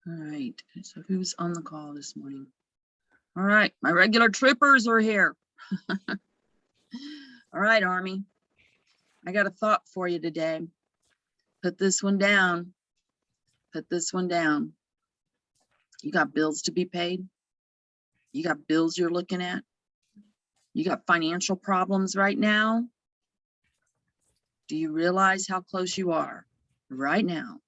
All right, so who's on the call this morning? All right, my regular trippers are here. All right, Army, I got a thought for you today. Put this one down. Put this one down. You got bills to be paid. You got bills you're looking at. You got financial problems right now. Do you realize how close you are right now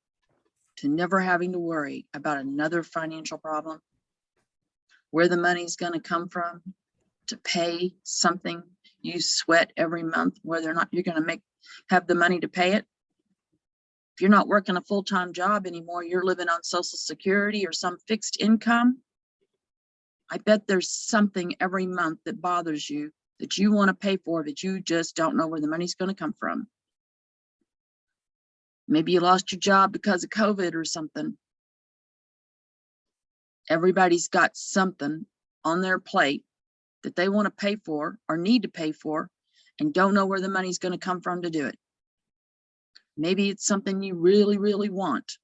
to never having to worry about another financial problem? Where the money's going to come from to pay something you sweat every month, whether or not you're going to have the money to pay it. If you're not working a full-time job anymore, you're living on Social Security or some fixed income. I bet there's something every month that bothers you that you want to pay for, that you just don't know where the money's going to come from. Maybe you lost your job because of COVID or something. Everybody's got something on their plate that they want to pay for or need to pay for and don't know where the money's going to come from to do it. Maybe it's something you really, really want,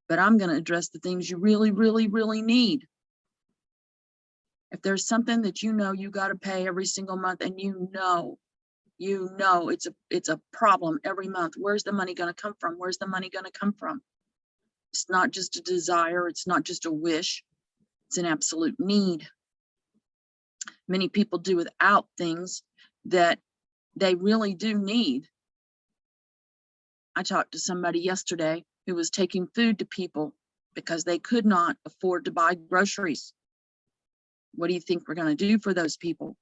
but I'm going to address the things you really, really, really need. If there's something that you know you got to pay every single month and you know it's a problem every month, where's the money going to come from? Where's the money going to come from? It's not just a desire. It's not just a wish. It's an absolute need. Many people do without things that they really do need. I talked to somebody yesterday who was taking food to people because they could not afford to buy groceries. What do you think we're going to do for those people?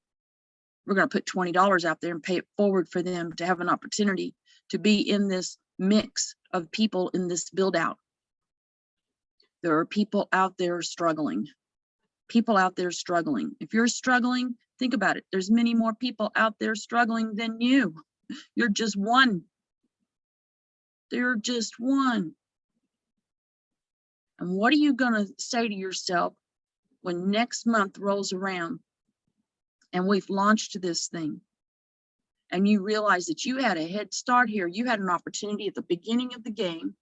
We're going to put $20 out there and pay it forward for them to have an opportunity to be in this mix of people in this build out. There are people out there struggling. People out there struggling. If you're struggling, think about it. There's many more people out there struggling than you. You're just one. They're just one. And what are you going to say to yourself when next month rolls around and we've launched this thing and you realize that you had a head start here? You had an opportunity at the beginning of the game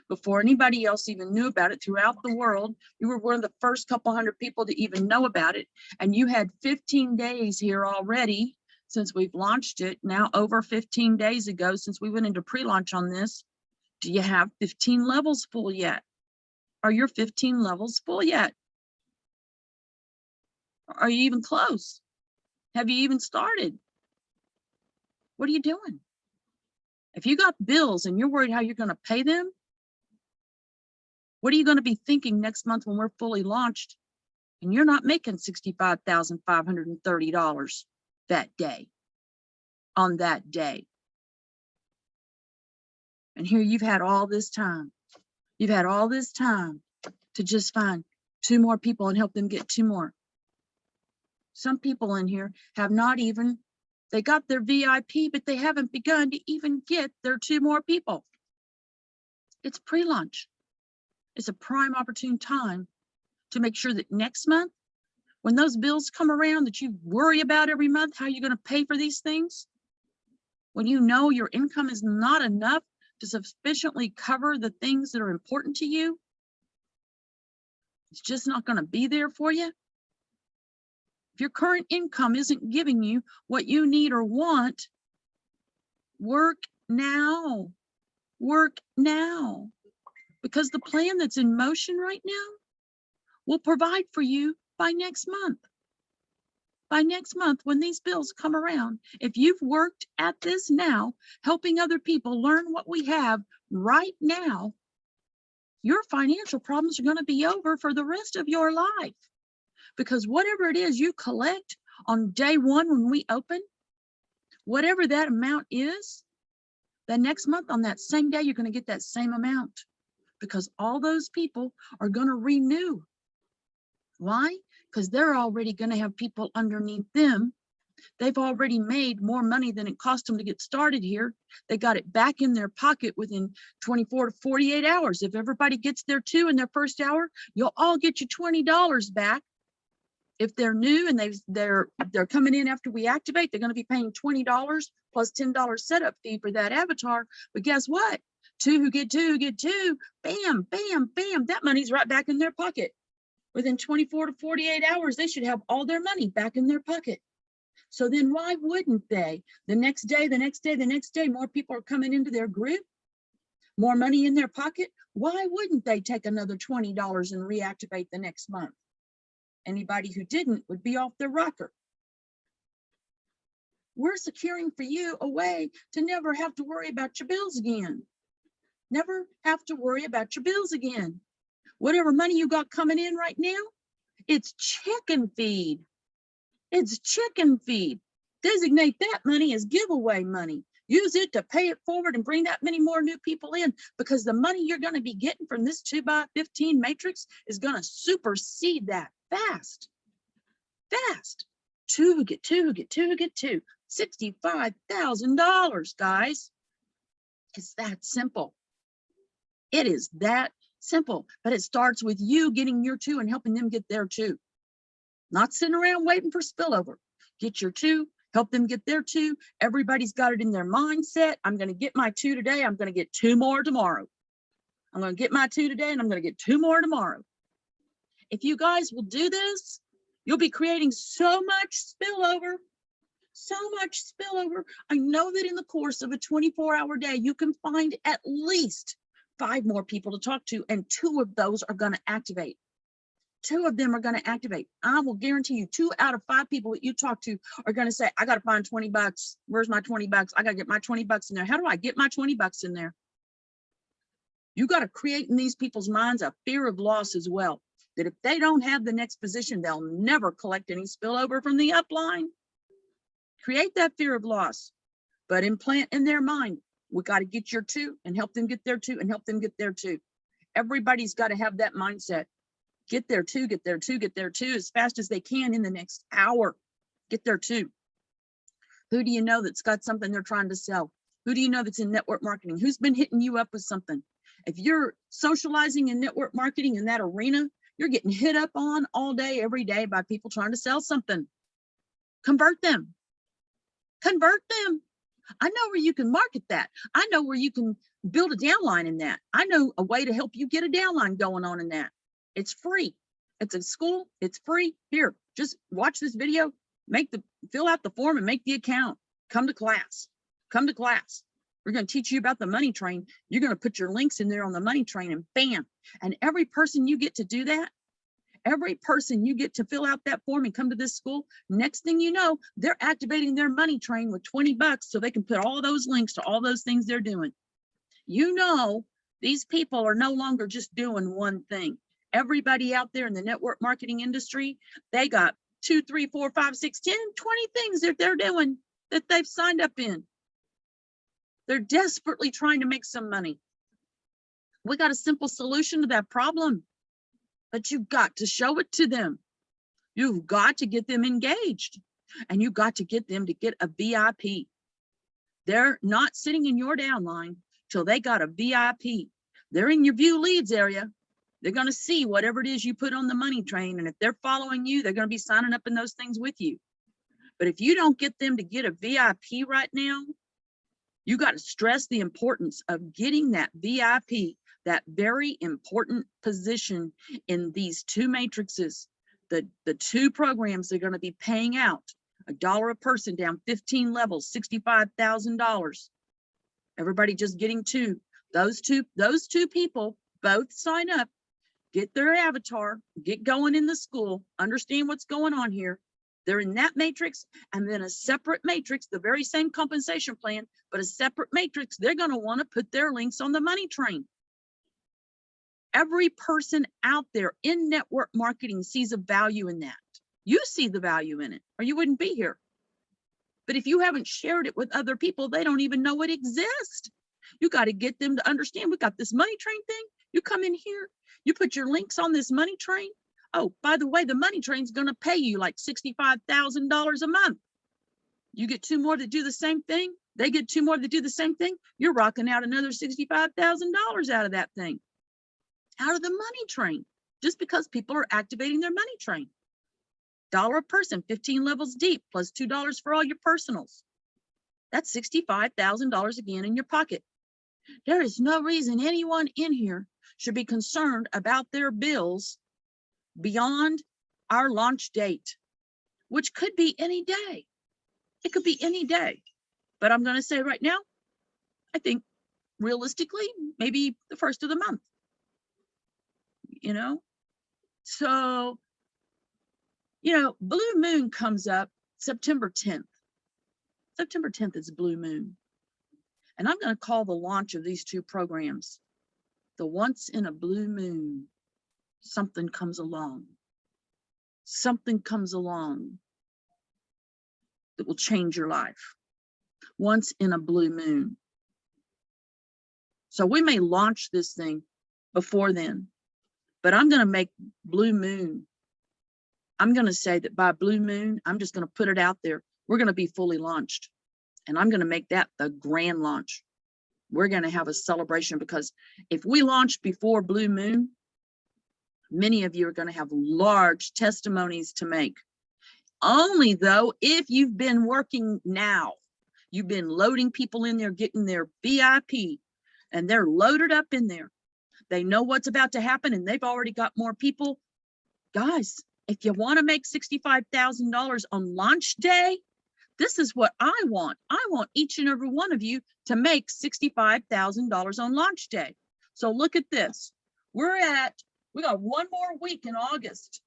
before anybody else even knew about it throughout the world. You were one of the first couple hundred people to even know about it. And you had 15 days here already since we've launched it. Now over 15 days ago, since we went into pre-launch on this. Do you have 15 levels full yet? Are your 15 levels full yet? Are you even close? Have you even started? What are you doing? If you got bills and you're worried how you're going to pay them, what are you going to be thinking next month when we're fully launched and you're not making $65,530 that day, on that day? And here you've had all this time. You've had all this time to just find 2 more people and help them get 2 more. Some people in here have not even, they got their VIP, but they haven't begun to even get their 2 more people. It's pre-launch. It's a prime opportune time to make sure that next month, when those bills come around that you worry about every month, how you're going to pay for these things, when you know your income is not enough to sufficiently cover the things that are important to you, it's just not going to be there for you. If your current income isn't giving you what you need or want, work now. Work now. Because the plan that's in motion right now will provide for you by next month. By next month, when these bills come around, if you've worked at this now, helping other people learn what we have right now, your financial problems are going to be over for the rest of your life. Because whatever it is you collect on day 1 when we open, whatever that amount is, the next month on that same day, you're going to get that same amount. Because all those people are going to renew. Why? Because they're already going to have people underneath them. They've already made more money than it cost them to get started here. They got it back in their pocket within 24 to 48 hours. If everybody gets their 2 in their first hour, you'll all get your $20 back. If they're new and they're coming in after we activate, they're going to be paying $20 plus $10 setup fee for that avatar. But guess what? Two who get two, get two. Bam, bam, bam. That money's right back in their pocket. Within 24 to 48 hours, they should have all their money back in their pocket. So then why wouldn't they? The next day, the next day, the next day, more people are coming into their group, more money in their pocket. Why wouldn't they take another $20 and reactivate the next month? Anybody who didn't would be off their rocker. We're securing for you a way to never have to worry about your bills again. Never have to worry about your bills again. Whatever money you got coming in right now, it's chicken feed. It's chicken feed. Designate that money as giveaway money. Use it to pay it forward and bring that many more new people in, because the money you're going to be getting from this 2x15 matrix is going to supersede that fast. Fast. Two get two, get two, get two. $65,000, guys. It's that simple. It is that simple, but it starts with you getting your two and helping them get their two. Not sitting around waiting for spillover. Get your two, help them get their two. Everybody's got it in their mindset. I'm going to get my two today. I'm going to get two more tomorrow. I'm going to get my two today and I'm going to get two more tomorrow. If you guys will do this, you'll be creating so much spillover. So much spillover. I know that in the course of a 24-hour day, you can find at least 5 more people to talk to, and 2 of those are going to activate. 2 of them are going to activate. I will guarantee you 2 out of 5 people that you talk to are going to say, I got to find 20 bucks. Where's my 20 bucks? I got to get my 20 bucks in there. How do I get my 20 bucks in there? You got to create in these people's minds a fear of loss as well, that if they don't have the next position, they'll never collect any spillover from the upline. Create that fear of loss, but implant in their mind, we got to get your 2 and help them get their 2 and help them get their 2. Everybody's got to have that mindset. Get their 2, get their 2, get their 2 as fast as they can in the next hour. Get their 2. Who do you know that's got something they're trying to sell? Who do you know that's in network marketing? Who's been hitting you up with something? If you're socializing in network marketing in that arena, you're getting hit up on all day, every day by people trying to sell something. Convert them. Convert them. I know where you can market that. I know where you can build a downline in that. I know a way to help you get a downline going on in that. It's free. It's a school. It's free. Here, just watch this video, fill out the form and make the account. Come to class. Come to class. We're going to teach you about the money train. You're going to put your links in there on the money train and bam. And every person you get to do that, every person you get to fill out that form and come to this school, next thing you know, they're activating their money train with 20 bucks so they can put all those links to all those things they're doing. You know, these people are no longer just doing one thing. Everybody out there in the network marketing industry, they got 2, 3, 4, 5, 6, 10, 20 things that they're doing that they've signed up in. They're desperately trying to make some money. We got a simple solution to that problem. But you've got to show it to them. You've got to get them engaged, and you've got to get them to get a VIP. They're not sitting in your downline till they got a VIP. They're in your view leads area. They're going to see whatever it is you put on the money train. And if they're following you, they're going to be signing up in those things with you. But if you don't get them to get a VIP right now, you got to stress the importance of getting that VIP, that very important position in these 2 matrices. The 2 programs they're going to be paying out $1 a person down 15 levels, $65,000. Everybody just getting 2. Those two people both sign up, get their avatar, get going in the school, understand what's going on here. They're in that matrix, and then a separate matrix, the very same compensation plan, but a separate matrix. They're going to want to put their links on the money train. Every person out there in network marketing sees a value in that. You see the value in it, or you wouldn't be here. But if you haven't shared it with other people, they don't even know it exists. You got to get them to understand we got this money train thing. You come in here, you put your links on this money train. Oh, by the way, the money train's going to pay you like $65,000 a month. You get 2 more that do the same thing. They get 2 more that do the same thing. You're rocking out another $65,000 out of that thing. Out of the money train, just because people are activating their money train. $1 a person, 15 levels deep, plus $2 for all your personals. That's $65,000 again in your pocket. There is no reason anyone in here should be concerned about their bills beyond our launch date, which could be any day. It could be any day. But I'm going to say right now, I think realistically, maybe the first of the month, you know? So, Blue Moon comes up September 10th. September 10th is Blue Moon. And I'm going to call the launch of these two programs the Once in a Blue Moon. Something comes along. Something comes along that will change your life. Once in a blue moon. So we may launch this thing before then, but I'm going to make Blue Moon. I'm going to say that by Blue Moon, I'm just going to put it out there. We're going to be fully launched, and I'm going to make that the grand launch. We're going to have a celebration, because if we launch before Blue Moon, many of you are going to have large testimonies to make. Only though, if you've been working now, you've been loading people in there, getting their VIP, and they're loaded up in there. They know what's about to happen, and they've already got more people. Guys, if you want to make $65,000 on launch day, this is what I want. I want each and every one of you to make $65,000 on launch day. So look at this. We got one more week in August.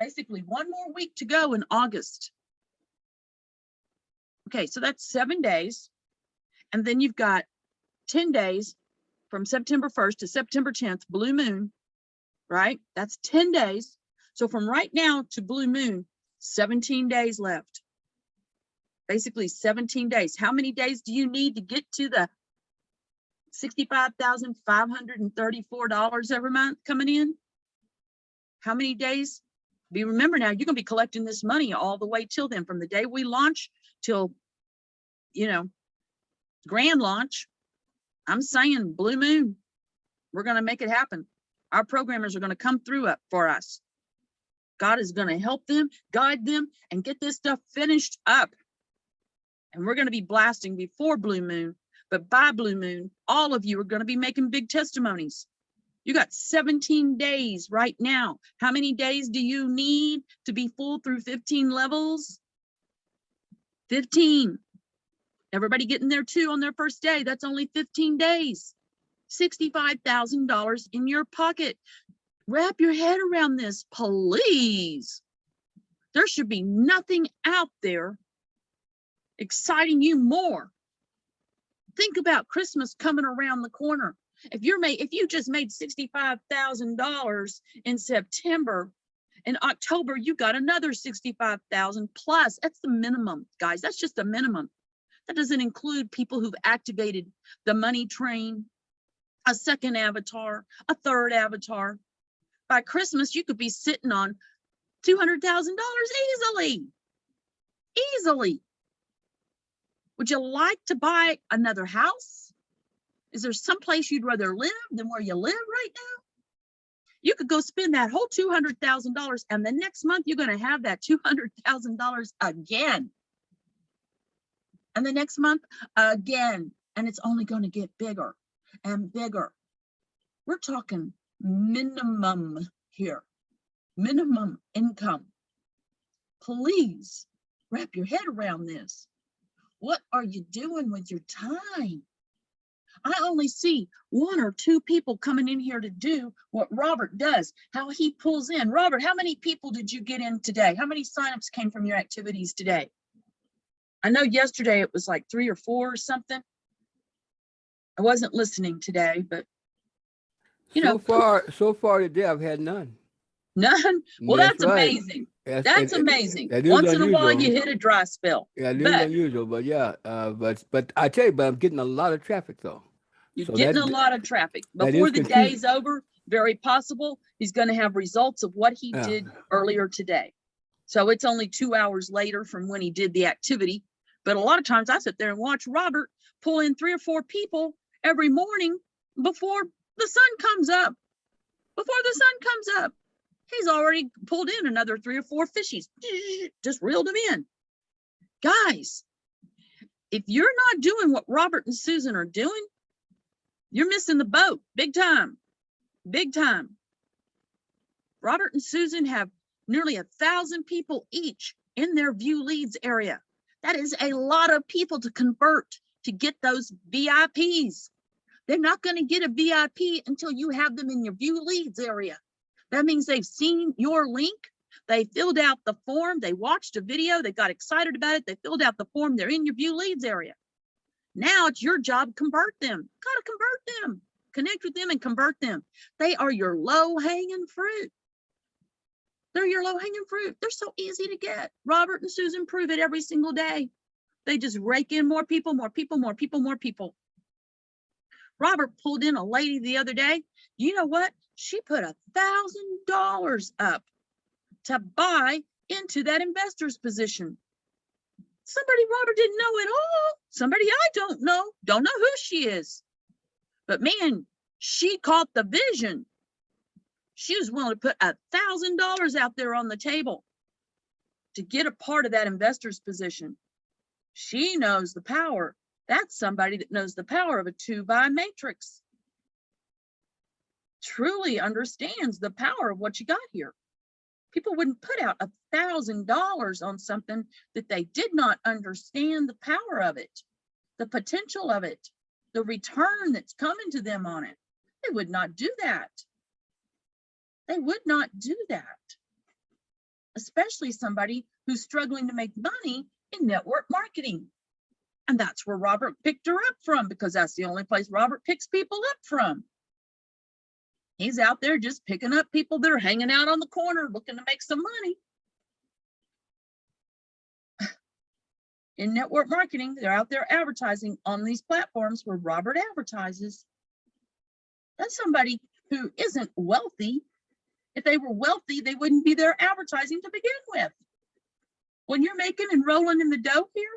Basically, one more week to go in August. Okay, so that's 7 days. And then you've got 10 days from September 1st to September 10th, Blue Moon, right? That's 10 days. So from right now to Blue Moon, 17 days left. Basically 17 days. How many days do you need to get to the $65,534 every month coming in? How many days? Remember now, you're going to be collecting this money all the way till then, from the day we launch till, grand launch. I'm saying Blue Moon, we're going to make it happen. Our programmers are going to come through for us. God is going to help them, guide them, and get this stuff finished up. And we're going to be blasting before Blue Moon, but by Blue Moon, all of you are going to be making big testimonies. You got 17 days right now. How many days do you need to be full through 15 levels? 15. Everybody getting there too on their first day. That's only 15 days. $65,000 in your pocket. Wrap your head around this, please. There should be nothing out there exciting you more. Think about Christmas coming around the corner. If you just made $65,000 in September, in October you got another $65,000 plus. That's the minimum, guys. That's just the minimum. That doesn't include people who've activated the money train, a second avatar, a third avatar. By Christmas, you could be sitting on $200,000 easily. Would you like to buy another house? Is there someplace you'd rather live than where you live right now? You could go spend that whole $200,000, and the next month you're going to have that $200,000 again. And the next month again. And it's only going to get bigger and bigger. We're talking minimum here, minimum income. Please wrap your head around this. What are you doing with your time? I only see 1 or 2 people coming in here to do what Robert does, how he pulls in. Robert, how many people did you get in today? How many signups came from your activities today? I know yesterday it was like 3 or 4 or something. I wasn't listening today, but so far today I've had none. None? Well, that's right. Amazing. That's amazing. Once in a while you hit a dry spell. Yeah, it is unusual, but yeah, but I tell you, but I'm getting a lot of traffic though. You're getting a lot of traffic. Before the day's over, very possible he's going to have results of what he did earlier today. So it's only 2 hours later from when he did the activity. But a lot of times I sit there and watch Robert pull in 3 or 4 people every morning before the sun comes up. Before the sun comes up, he's already pulled in another 3 or 4 fishies, just reeled them in. Guys, if you're not doing what Robert and Susan are doing, You're missing the boat, big time, big time. Robert and Susan have nearly 1,000 people each in their view leads area. That is a lot of people to convert to get those VIPs. They're not going to get a VIP until you have them in your view leads area. That means they've seen your link. They filled out the form. They watched a video. They got excited about it. They filled out the form. They're in your view leads area. Now it's your job to convert them. Got to convert them. Connect with them and convert them. They are your low-hanging fruit. They're your low-hanging fruit. They're so easy to get. Robert and Susan prove it every single day. They just rake in more people, more people, more people, more people. Robert pulled in a lady the other day. You know what? She put $1,000 up to buy into that investor's position. Somebody Robert didn't know at all. Somebody I don't know who she is. But man, she caught the vision. She was willing to put $1,000 out there on the table to get a part of that investor's position. She knows the power. That's somebody that knows the power of a 2x matrix. Truly understands the power of what you got here. People wouldn't put out $1,000 on something that they did not understand the power of it, the potential of it, the return that's coming to them on it. They would not do that. They would not do that, especially somebody who's struggling to make money in network marketing. And that's where Robert picked her up from, because that's the only place Robert picks people up from. He's out there just picking up people that are hanging out on the corner looking to make some money. In network marketing, they're out there advertising on these platforms where Robert advertises. That's somebody who isn't wealthy. If they were wealthy, they wouldn't be there advertising to begin with. When you're making and rolling in the dough here,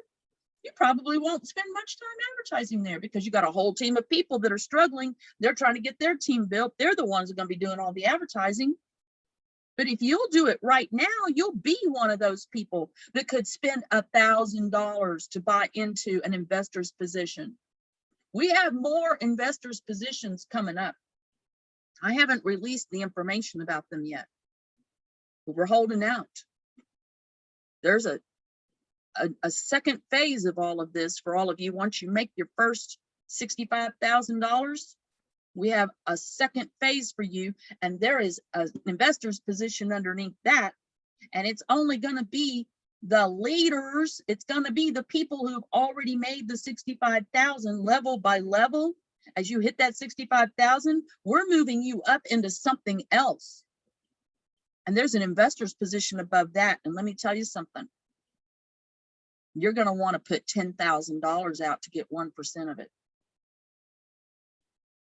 you probably won't spend much time advertising there, because you got a whole team of people that are struggling. They're trying to get their team built. They're the ones that are going to be doing all the advertising. But if you'll do it right now, you'll be one of those people that could spend $1,000 to buy into an investor's position. We have more investors' positions coming up. I haven't released the information about them yet, but we're holding out. There's a second phase of all of this for all of you. Once you make your first $65,000, we have a second phase for you, and there is an investor's position underneath that, and it's only going to be the leaders. It's going to be the people who've already made the 65,000 level by level. As you hit that 65,000, we're moving you up into something else. And there's an investor's position above that. And let me tell you something. You're going to want to put $10,000 out to get 1% of it,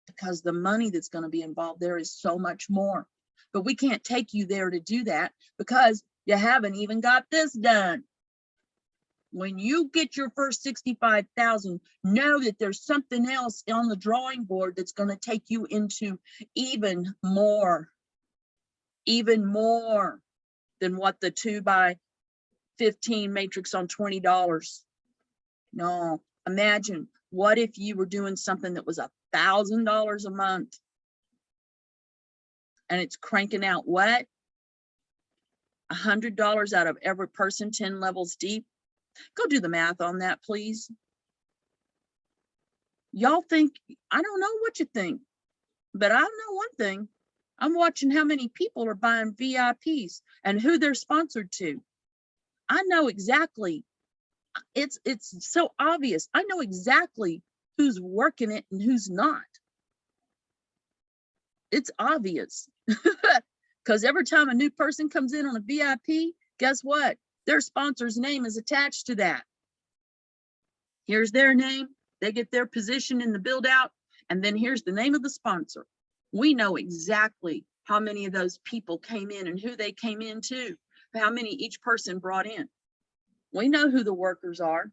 because the money that's going to be involved there is so much more. But we can't take you there to do that because you haven't even got this done. When you get your first 65,000, know that there's something else on the drawing board that's going to take you into even more than what the 2x15 matrix on $20. No, imagine, what if you were doing something that was $1,000 a month and it's cranking out what? $100 out of every person 10 levels deep. Go do the math on that, please. Y'all think, I don't know what you think, but I know one thing. I'm watching how many people are buying VIPs and who they're sponsored to. I know exactly. It's so obvious. I know exactly who's working it and who's not. It's obvious. Because every time a new person comes in on a VIP, guess what? Their sponsor's name is attached to that. Here's their name. They get their position in the build out, and then here's the name of the sponsor. We know exactly how many of those people came in and who they came into, how many each person brought in. We know who the workers are.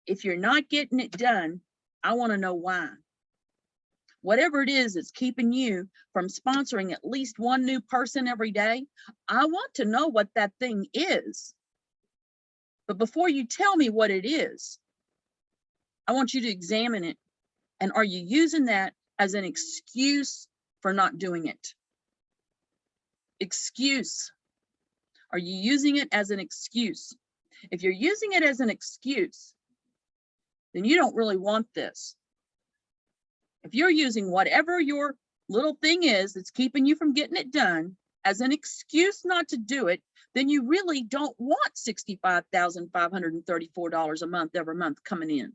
If you're not getting it done, I want to know why. Whatever it is that's keeping you from sponsoring at least one new person every day, I want to know what that thing is. But before you tell me what it is, I want you to examine it And are you using that as an excuse for not doing it? Excuse. Are you using it as an excuse? If you're using it as an excuse, then you don't really want this. If you're using whatever your little thing is that's keeping you from getting it done as an excuse not to do it, then you really don't want $65,534 a month every month coming in.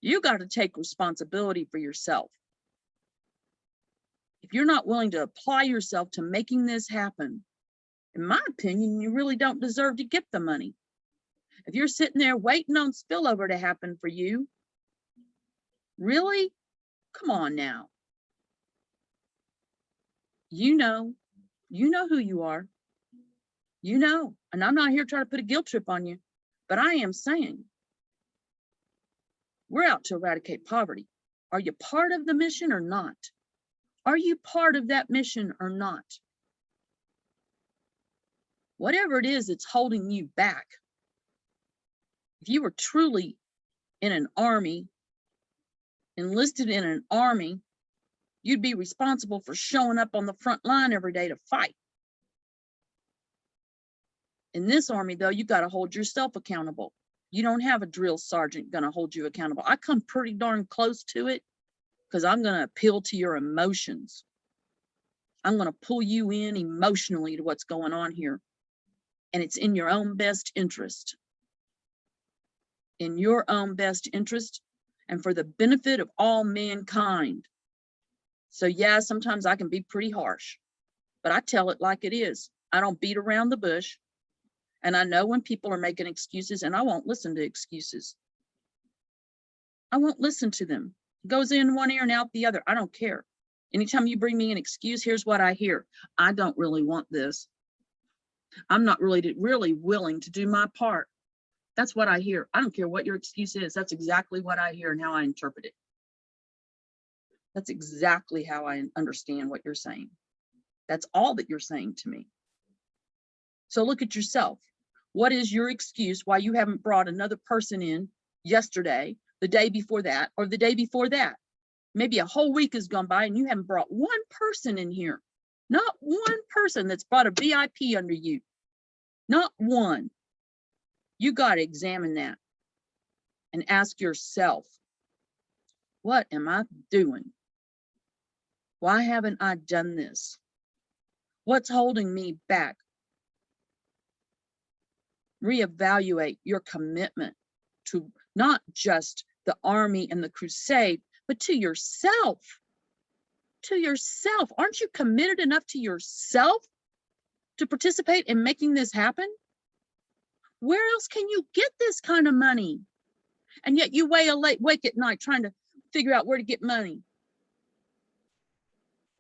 You got to take responsibility for yourself. If you're not willing to apply yourself to making this happen, in my opinion, you really don't deserve to get the money. If you're sitting there waiting on spillover to happen for you, really? Come on now. You know who you are. You know, and I'm not here trying to put a guilt trip on you, but I am saying we're out to eradicate poverty. Are you part of the mission or not? Are you part of that mission or not? Whatever it is that's holding you back, if you were truly in an army, enlisted in an army, you'd be responsible for showing up on the front line every day to fight. In this army, though, you got to hold yourself accountable. You don't have a drill sergeant going to hold you accountable. I come pretty darn close to it because I'm going to appeal to your emotions. I'm going to pull you in emotionally to what's going on here. And it's in your own best interest. In your own best interest and for the benefit of all mankind. So yeah, sometimes I can be pretty harsh, but I tell it like it is. I don't beat around the bush. And I know when people are making excuses, and I won't listen to excuses. I won't listen to them. It goes in one ear and out the other. I don't care. Anytime you bring me an excuse, here's what I hear. I don't really want this. I'm not really willing to do my part. That's what I hear. I don't care what your excuse is. That's exactly what I hear and how I interpret it. That's exactly how I understand what you're saying. That's all that you're saying to me. So look at yourself. What is your excuse why you haven't brought another person in yesterday, the day before that, or the day before that? Maybe a whole week has gone by and you haven't brought one person in here. Not one person that's brought a VIP under you. Not one. You got to examine that and ask yourself, what am I doing? Why haven't I done this? What's holding me back? Reevaluate your commitment to not just the army and the crusade, but to yourself. To yourself. Aren't you committed enough to yourself to participate in making this happen? Where else can you get this kind of money? And yet you wake at night trying to figure out where to get money.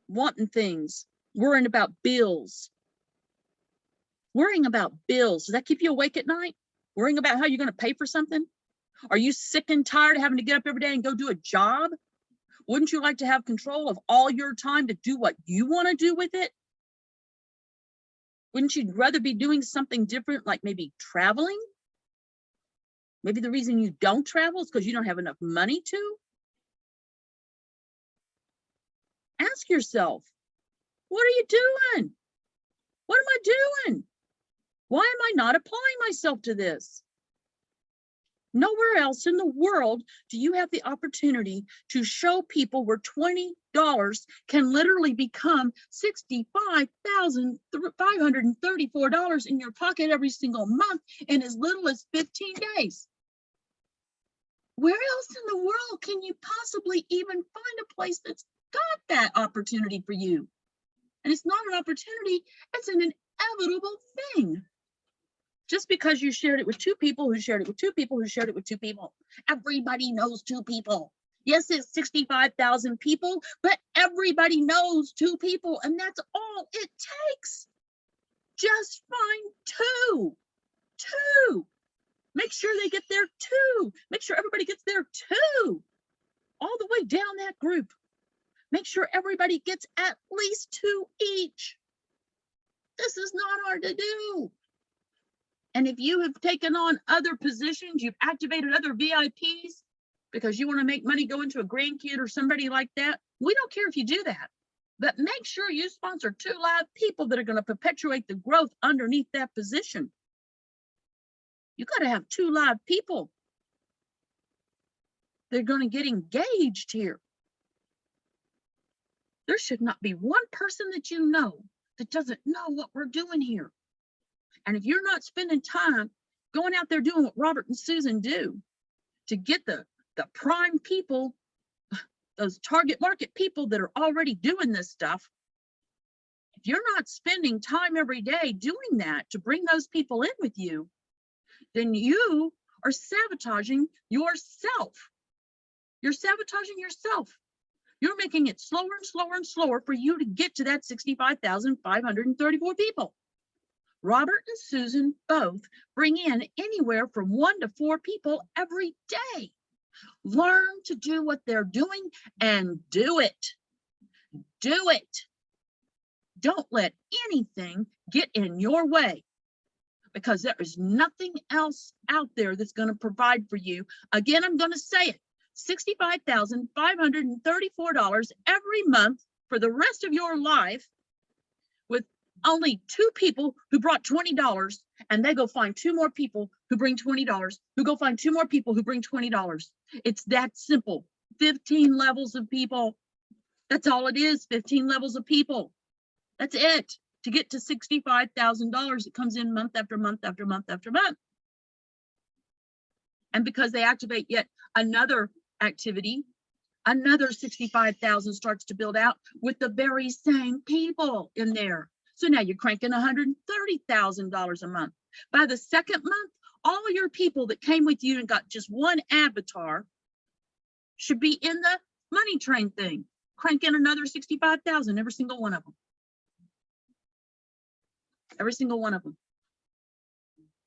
Wanting things, worrying about bills. Worrying about bills, does that keep you awake at night? Worrying about how you're going to pay for something? Are you sick and tired of having to get up every day and go do a job? Wouldn't you like to have control of all your time to do what you want to do with it? Wouldn't you rather be doing something different, like maybe traveling? Maybe the reason you don't travel is because you don't have enough money to? Ask yourself, what are you doing? What am I doing? Why am I not applying myself to this? Nowhere else in the world do you have the opportunity to show people where $20 can literally become $65,534 in your pocket every single month in as little as 15 days. Where else in the world can you possibly even find a place that's got that opportunity for you? And it's not an opportunity, it's an inevitable thing. Just because you shared it with two people who shared it with two people who shared it with two people. Everybody knows two people. Yes, it's 65,000 people, but everybody knows two people, and that's all it takes. Just find two. Make sure they get there too. Make sure everybody gets there too. All the way down that group. Make sure everybody gets at least two each. This is not hard to do. And if you have taken on other positions, you've activated other VIPs, because you want to make money going to a grandkid or somebody like that. We don't care if you do that, but make sure you sponsor 2 live people that are going to perpetuate the growth underneath that position. You got to have 2 live people. They're going to get engaged here. There should not be one person that you know that doesn't know what we're doing here. And if you're not spending time going out there doing what Robert and Susan do to get the prime people, those target market people that are already doing this stuff, if you're not spending time every day doing that to bring those people in with you, then you are sabotaging yourself. You're sabotaging yourself. You're making it slower and slower and slower for you to get to that 65,534 people. Robert and Susan both bring in anywhere from 1 to 4 people every day. Learn to do what they're doing and do it. Do it. Don't let anything get in your way, because there is nothing else out there that's going to provide for you. Again, I'm going to say it. $65,534 every month for the rest of your life, with only 2 people who brought $20, and they go find 2 more people who bring $20, who go find 2 more people who bring $20. It's that simple. 15 levels of people. That's all it is. 15 levels of people. That's it. To get to $65,000, it comes in month after month after month after month. And because they activate yet another activity, another 65,000 starts to build out with the very same people in there. So now you're cranking $130,000 a month. By the second month, all of your people that came with you and got just one avatar should be in the money train thing, cranking another 65,000, every single one of them. Every single one of them.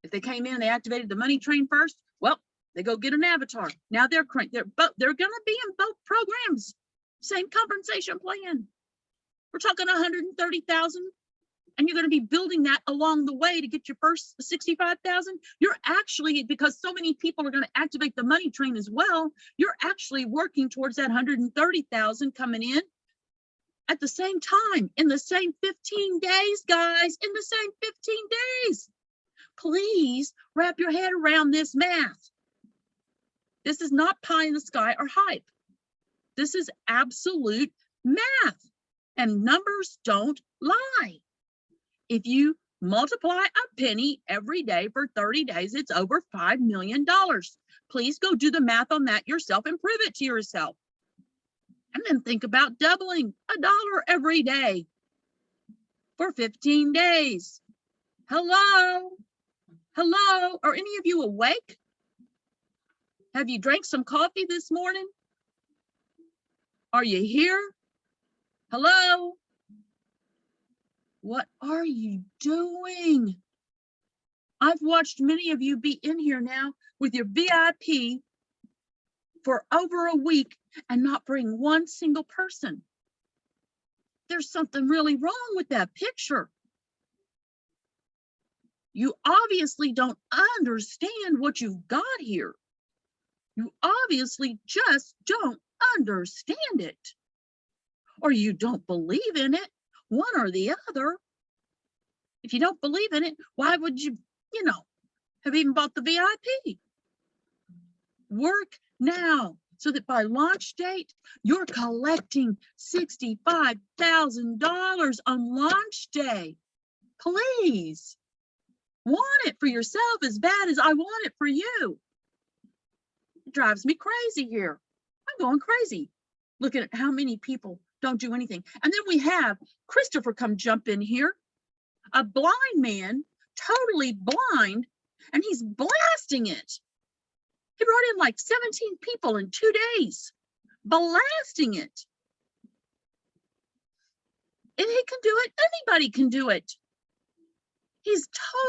If they came in, they activated the money train first, well, they go get an avatar. Now they're cranked. They're going to be in both programs. Same compensation plan. We're talking 130,000, and you're going to be building that along the way to get your first 65,000. You're actually, because so many people are going to activate the money train as well, you're actually working towards that 130,000 coming in at the same time, in the same 15 days, guys, in the same 15 days. Please wrap your head around this math. This is not pie in the sky or hype. This is absolute math, and numbers don't lie. If you multiply a penny every day for 30 days, it's over $5 million. Please go do the math on that yourself and prove it to yourself. And then think about doubling $1 every day for 15 days. Hello? Hello? Are any of you awake? Have you drank some coffee this morning? Are you here? Hello? What are you doing? I've watched many of you be in here now with your VIP for over a week and not bring one single person. There's something really wrong with that picture. You obviously don't understand what you've got here. You obviously just don't understand it. Or you don't believe in it, one or the other. If you don't believe in it, why would you, have even bought the VIP? Work now so that by launch date, you're collecting $65,000 on launch day. Please. Want it for yourself as bad as I want it for you. It drives me crazy here. I'm going crazy looking at how many people don't do anything. And then we have Christopher come jump in here, a blind man, totally blind, and he's blasting it. He brought in like 17 people in 2 days, blasting it. And he can do it. Anybody can do it. He's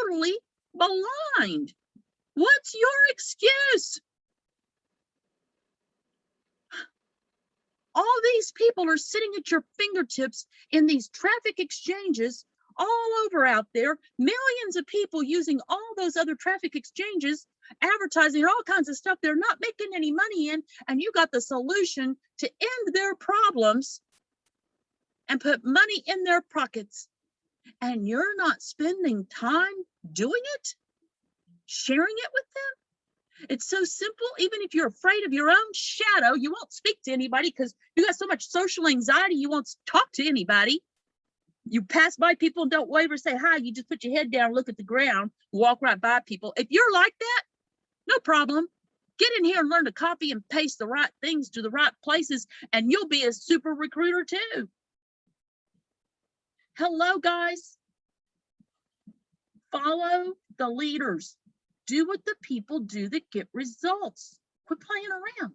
totally blind. What's your excuse? All these people are sitting at your fingertips in these traffic exchanges all over out there, millions of people using all those other traffic exchanges, advertising all kinds of stuff they're not making any money in, and you got the solution to end their problems and put money in their pockets. And you're not spending time doing it, sharing it with them. It's so simple. Even if you're afraid of your own shadow, you won't speak to anybody because you got so much social anxiety, you won't talk to anybody. You pass by people and don't wave or say hi. You just put your head down, look at the ground, walk right by people. If you're like that, no problem. Get in here and learn to copy and paste the right things to the right places, and you'll be a super recruiter too. Hello, guys. Follow the leaders. Do what the people do that get results. Quit playing around.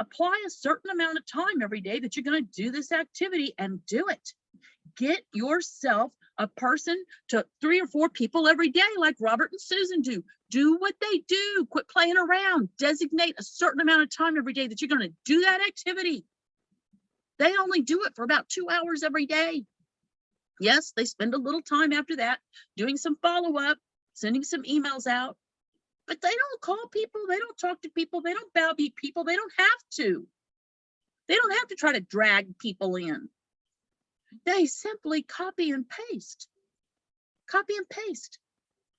Apply a certain amount of time every day that you're going to do this activity and do it. Get yourself a person to 3 or 4 people every day, like Robert and Susan do. Do what they do. Quit playing around. Designate a certain amount of time every day that you're going to do that activity. They only do it for about 2 hours every day. Yes, they spend a little time after that doing some follow-up, sending some emails out, but they don't call people. They don't talk to people. They don't browbeat people. They don't have to. They don't have to try to drag people in. They simply copy and paste. Copy and paste.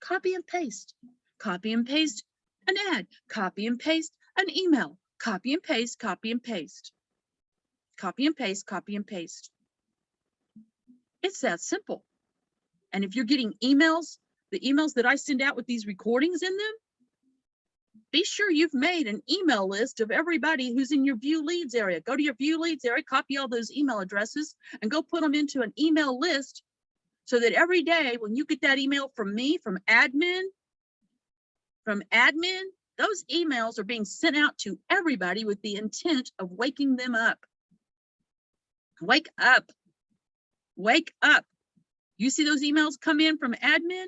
Copy and paste. Copy and paste an ad. Copy and paste an email. Copy and paste, copy and paste. Copy and paste, copy and paste. It's that simple. And if you're getting emails, the emails that I send out with these recordings in them, be sure you've made an email list of everybody who's in your view leads area. Go to your view leads area, copy all those email addresses, and go put them into an email list so that every day when you get that email from me, from admin, those emails are being sent out to everybody with the intent of waking them up. Wake up. Wake up. You see those emails come in from admin?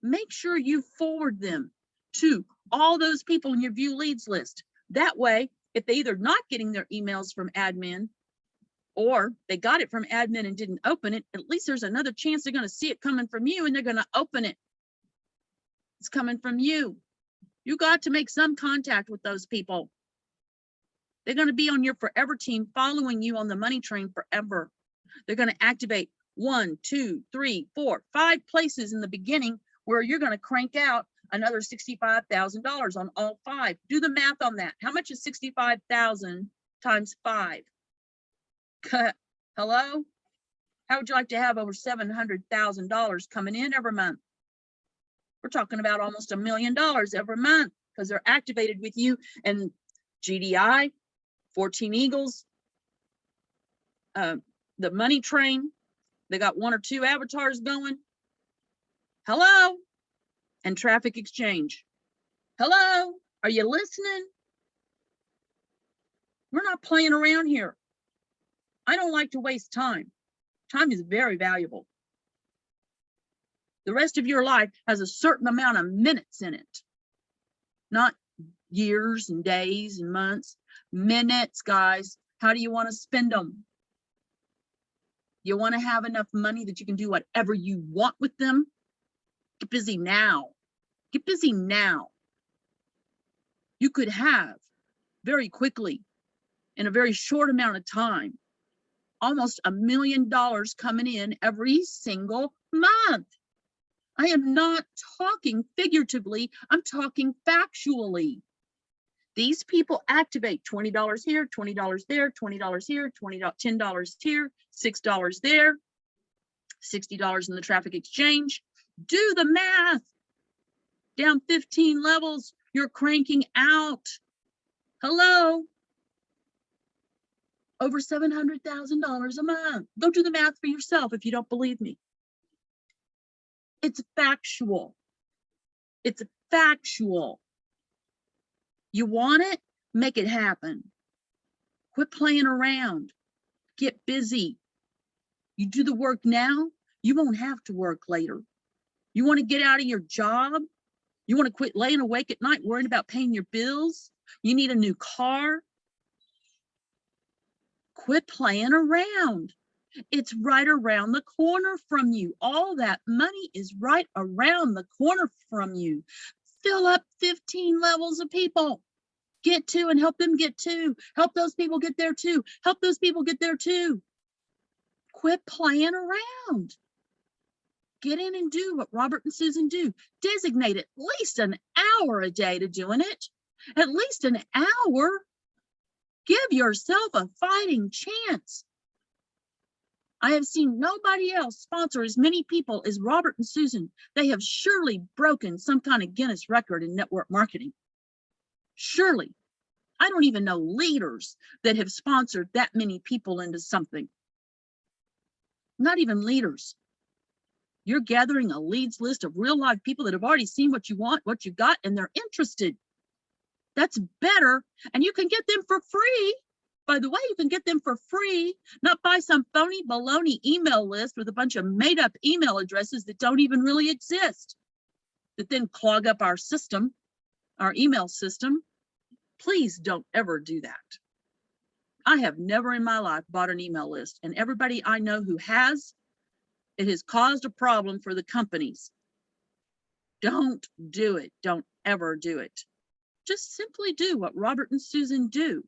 Make sure you forward them to all those people in your view leads list. That way, if they either not getting their emails from admin or they got it from admin and didn't open it, at least there's another chance they're going to see it coming from you and they're going to open it. It's coming from you. You got to make some contact with those people. They're going to be on your forever team following you on the money train forever. They're going to activate 1, 2, 3, 4, 5 places in the beginning where you're going to crank out another $65,000 on all 5. Do the math on that. How much is 65,000 times 5? Hello? How would you like to have over $700,000 coming in every month? We're talking about almost $1 million every month because they're activated with you and GDI, 14 Eagles, the money train. They got 1 or 2 avatars going. Hello? And traffic exchange. Hello? Are you listening? We're not playing around here. I don't like to waste time. Time is very valuable. The rest of your life has a certain amount of minutes in it, not years and days and months. Minutes, guys. How do you want to spend them? You want to have enough money that you can do whatever you want with them? Get busy now. Get busy now. You could have very quickly, in a very short amount of time, almost $1 million coming in every single month. I am not talking figuratively, I'm talking factually. These people activate $20 here, $20 there, $20 here, $10 here, $6 there, $60 in the traffic exchange. Do the math. Down 15 levels, you're cranking out. Hello? Over $700,000 a month. Go do the math for yourself if you don't believe me. It's factual. It's factual. You want it? Make it happen. Quit playing around. Get busy. You do the work now, you won't have to work later. You want to get out of your job? You want to quit laying awake at night worrying about paying your bills? You need a new car? Quit playing around. It's right around the corner from you. All that money is right around the corner from you. Fill up 15 levels of people. Get to and help them get to. Help those people get there too. Help those people get there too. Quit playing around. Get in and do what Robert and Susan do. Designate at least an hour a day to doing it. At least an hour. Give yourself a fighting chance. I have seen nobody else sponsor as many people as Robert and Susan. They have surely broken some kind of Guinness record in network marketing. Surely. I don't even know leaders that have sponsored that many people into something. Not even leaders. You're gathering a leads list of real live people that have already seen what you want, what you got, and they're interested. That's better. And you can get them for free. By the way, you can get them for free, not by some phony baloney email list with a bunch of made up email addresses that don't even really exist, that then clog up our system, our email system. Please don't ever do that. I have never in my life bought an email list, and everybody I know who has, it has caused a problem for the companies. Don't do it. Don't ever do it. Just simply do what Robert and Susan do.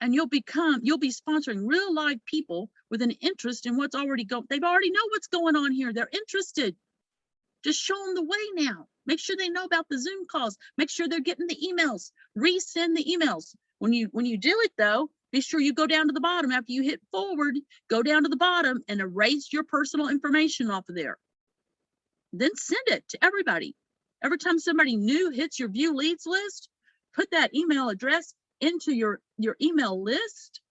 And you'll be sponsoring real live people with an interest in what's already going. They've already know what's going on here. They're interested. Just show them the way now. Make sure they know about the Zoom calls. Make sure they're getting the emails. Resend the emails. When you do it though, be sure you go down to the bottom after you hit forward, go down to the bottom and erase your personal information off of there. Then send it to everybody. Every time somebody new hits your view leads list, put that email address into your email list.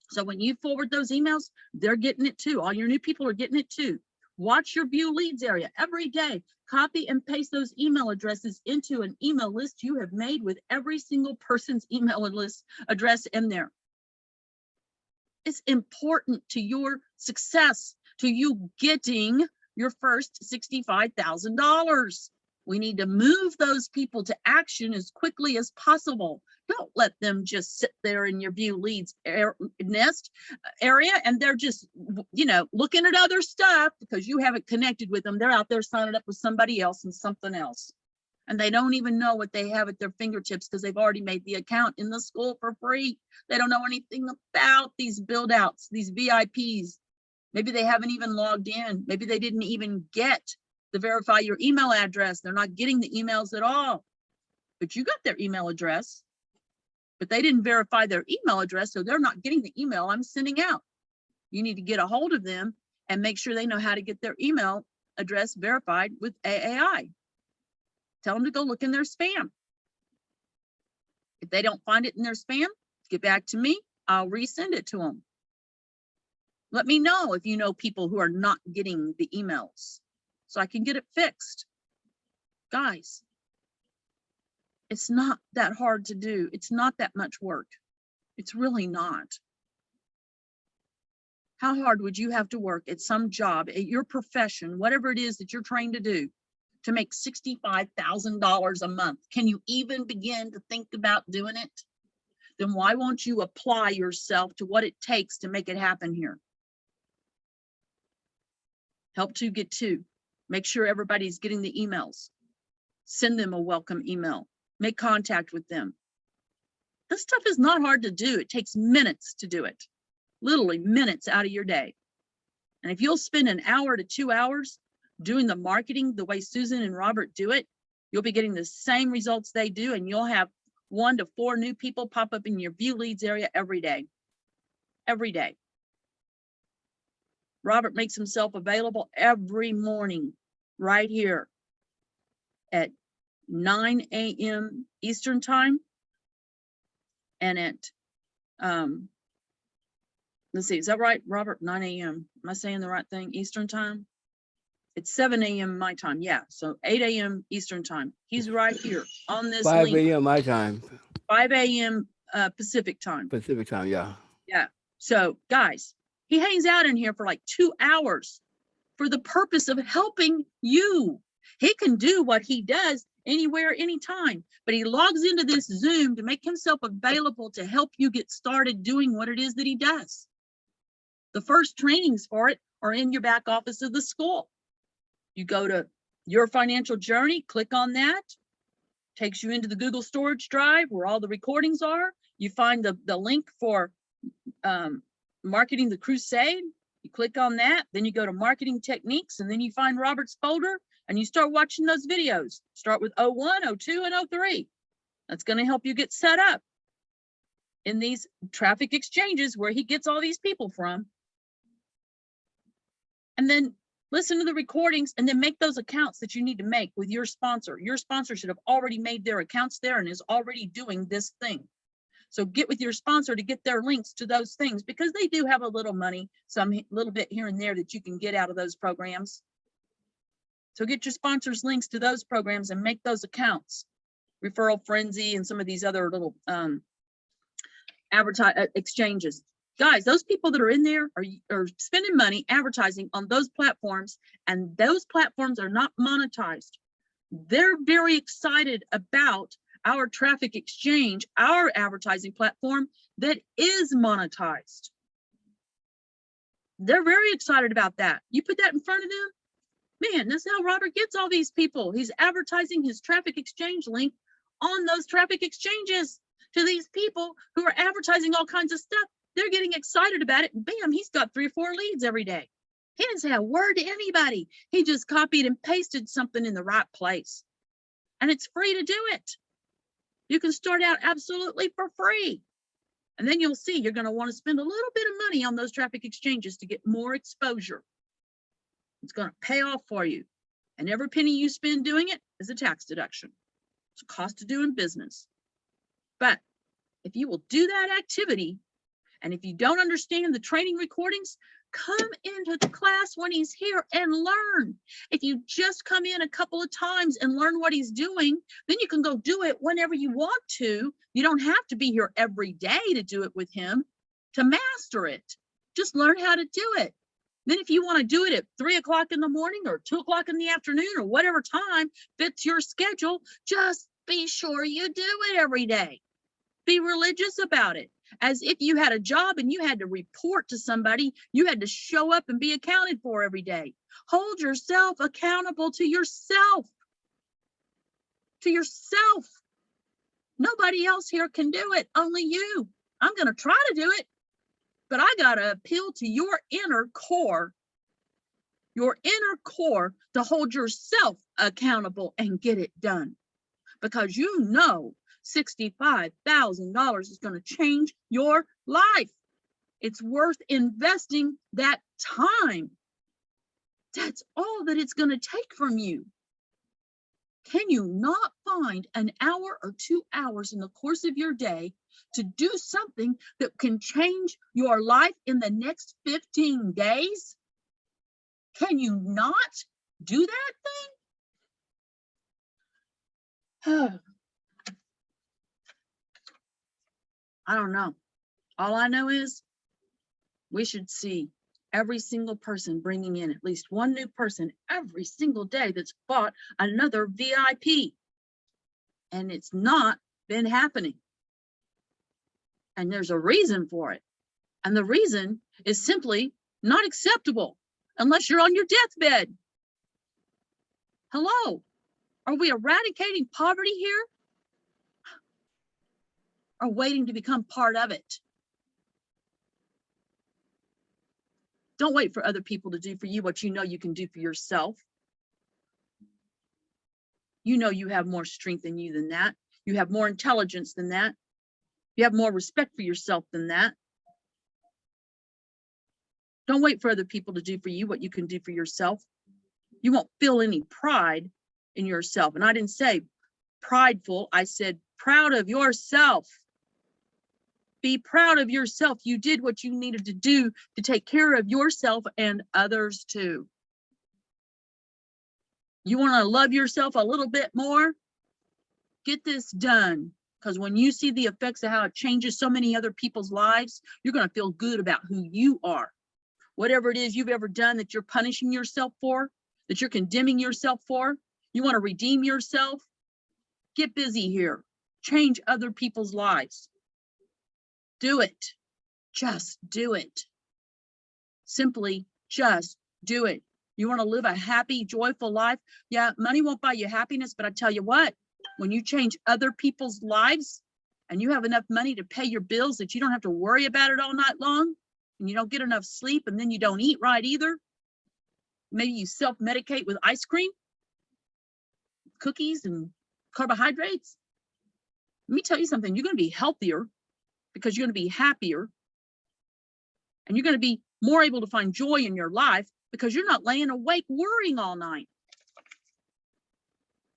So when you forward those emails, they're getting it too. All your new people are getting it too. Watch your view leads area every day. Copy and paste those email addresses into an email list you have made with every single person's email list address in there. It's important to your success, to you getting your first $65,000. We need to move those people to action as quickly as possible. Don't let them just sit there in your view leads nest area and they're just, looking at other stuff because you haven't connected with them. They're out there signing up with somebody else and something else. And they don't even know what they have at their fingertips because they've already made the account in the school for free. They don't know anything about these build outs, these VIPs. Maybe they haven't even logged in. Maybe they didn't even get to verify your email address. They're not getting the emails at all, but you got their email address, but they didn't verify their email address. So they're not getting the email I'm sending out. You need to get a hold of them and make sure they know how to get their email address verified with AAI. Tell them to go look in their spam. If they don't find it in their spam, get back to me. I'll resend it to them. Let me know if you know people who are not getting the emails so I can get it fixed. Guys, it's not that hard to do. It's not that much work. It's really not. How hard would you have to work at some job, at your profession, whatever it is that you're trained to do, to make $65,000 a month? Can you even begin to think about doing it? Then why won't you apply yourself to what it takes to make it happen here? Help to get to. Make sure everybody's getting the emails. Send them a welcome email. Make contact with them. This stuff is not hard to do. It takes minutes to do it. Literally minutes out of your day. And if you'll spend an hour to 2 hours doing the marketing the way Susan and Robert do it, you'll be getting the same results they do, and you'll have 1 to 4 new people pop up in your view leads area every day. Every day. Robert makes himself available every morning right here at 9 a.m. Eastern time and at let's see, is that right, Robert? 9 a.m. Am I saying the right thing? Eastern time? It's 7 a.m. my time. Yeah, so 8 a.m. Eastern time. He's right here on this 5 link. a.m. my time. 5 a.m. Pacific time. Pacific time, yeah. Yeah. So guys, he hangs out in here for like 2 hours for the purpose of helping you. He can do what he does anywhere, anytime, but he logs into this Zoom to make himself available to help you get started doing what it is that he does. The first trainings for it are in your back office of the school. You go to Your Financial Journey, click on that, takes you into the Google storage drive where all the recordings are. You find the link for Marketing the Crusade. You click on that, then you go to Marketing Techniques, and then you find Robert's folder and you start watching those videos. Start with 01, 02, and 03. That's going to help you get set up in these traffic exchanges where he gets all these people from. And then listen to the recordings and then make those accounts that you need to make with your sponsor. Your sponsor should have already made their accounts there and is already doing this thing. So get with your sponsor to get their links to those things, because they do have a little money, some little bit here and there that you can get out of those programs. So get your sponsors links to those programs and make those accounts. Referral Frenzy and some of these other little exchanges. Guys, those people that are in there are spending money advertising on those platforms, and those platforms are not monetized. They're very excited about our traffic exchange, our advertising platform that is monetized. They're very excited about that. You put that in front of them, man, that's how Robert gets all these people. He's advertising his traffic exchange link on those traffic exchanges to these people who are advertising all kinds of stuff. They're getting excited about it. Bam, he's got 3 or 4 leads every day. He didn't say a word to anybody. He just copied and pasted something in the right place. And it's free to do it. You can start out absolutely for free. And then you'll see you're going to want to spend a little bit of money on those traffic exchanges to get more exposure. It's going to pay off for you. And every penny you spend doing it is a tax deduction. It's a cost of doing business. But if you will do that activity, and if you don't understand the training recordings, come into the class when he's here and learn. If you just come in a couple of times and learn what he's doing, then you can go do it whenever you want to. You don't have to be here every day to do it with him to master it. Just learn how to do it. Then if you want to do it at 3 o'clock in the morning or 2 o'clock in the afternoon or whatever time fits your schedule, just be sure you do it every day. Be religious about it. As if you had a job and you had to report to somebody, you had to show up and be accounted for every day. Hold yourself accountable to yourself. To yourself. Nobody else here can do it, only you. I'm going to try to do it, but I got to appeal to your inner core to hold yourself accountable and get it done. Because you know $65,000 is going to change your life. It's worth investing that time. That's all that it's going to take from you. Can you not find an hour or 2 hours in the course of your day to do something that can change your life in the next 15 days? Can you not do that thing? I don't know. All I know is we should see every single person bringing in at least one new person every single day that's bought another VIP. And it's not been happening. And there's a reason for it. And the reason is simply not acceptable unless you're on your deathbed. Hello? Are we eradicating poverty here? Or waiting to become part of it? Don't wait for other people to do for you what you know you can do for yourself. You know you have more strength in you than that. You have more intelligence than that. You have more respect for yourself than that. Don't wait for other people to do for you what you can do for yourself. You won't feel any pride in yourself. And I didn't say prideful, I said proud of yourself. Be proud of yourself. You did what you needed to do to take care of yourself and others too. You want to love yourself a little bit more? Get this done. Because when you see the effects of how it changes so many other people's lives, you're going to feel good about who you are. Whatever it is you've ever done that you're punishing yourself for, that you're condemning yourself for, you want to redeem yourself, get busy here. Change other people's lives. Do it. Just do it. Simply just do it. You want to live a happy, joyful life? Yeah, money won't buy you happiness, but I tell you what, when you change other people's lives and you have enough money to pay your bills that you don't have to worry about it all night long, and you don't get enough sleep, and then you don't eat right either, maybe you self-medicate with ice cream, cookies, and carbohydrates. Let me tell you something, you're going to be healthier because you're going to be happier, and you're going to be more able to find joy in your life because you're not laying awake worrying all night.